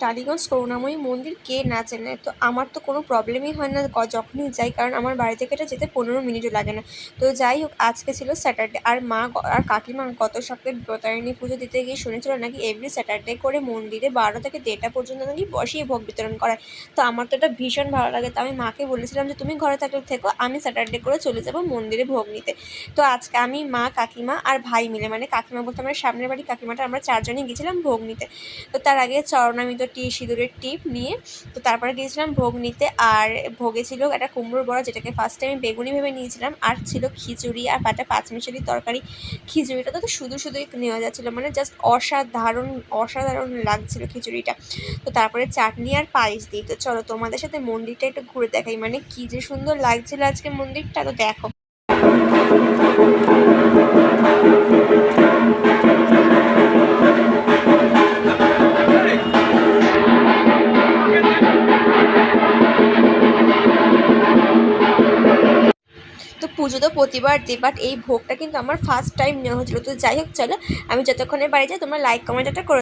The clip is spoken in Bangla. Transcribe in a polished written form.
টালিগঞ্জ করুণাময়ী মন্দির কে না চেনে? তো আমার তো কোনো প্রবলেমই হয় না যখনই যাই, কারণ আমার বাড়ি থেকে এটা যেতে 15 মিনিটও লাগে না। তো যাই হোক, আজকে ছিল স্যাটারডে, আর মা আর কাকিমা গত সপ্তাহে ব্রতারিণী পুজো দিতে গিয়ে শুনেছিল নাকি এভরি স্যাটারডে করে মন্দিরে 12 থেকে 1:30 পর্যন্ত নাকি বসিয়ে ভোগ বিতরণ করায়। তো আমার তো এটা ভীষণ ভালো লাগে। তো আমি মাকে বলেছিলাম যে তুমি ঘরে থাকলে থেকো, আমি স্যাটারডে করে চলে যাব মন্দিরে ভোগ নিতে। তো আজকে আমি, মা, কাকিমা আর ভাই মিলে, মানে কাকিমা বলতে আমার সামনের বাড়ি কাকিমাটা, আমরা 4 জনই গেছিলাম ভোগ নিতে। তো তার আগে চরণামিত সিঁদুরের টিপ নিয়ে তো তারপরে গিয়েছিলাম ভোগ নিতে। আর ভোগে ছিল একটা কুমড়োর বড়া, যেটাকে ফার্স্টে আমি বেগুনি ভেবে নিয়েছিলাম, আর ছিল খিচুড়ি আর পাটা পাঁচমিশালি তরকারি। খিচুড়িটা তো শুধুই নেওয়া যাচ্ছিলো, মানে জাস্ট অসাধারণ অসাধারণ লাগছিল খিচুড়িটা। তো তারপরে চাটনি আর পায়েস দিই। তো চলো তোমাদের সাথে মন্দিরটা একটু ঘুরে দেখাই, মানে কি যে সুন্দর লাগছিল আজকে মন্দিরটা, তো দেখো। তো পুজো তো প্রতিবার দিই, বাট এই ভোগটা কিন্তু আমার ফার্স্ট টাইম নেওয়া হয়েছিল। তো যাই হোক, চলো আমি যতক্ষণে বাড়ি যাই তোমরা লাইক কমেন্ট একটা করে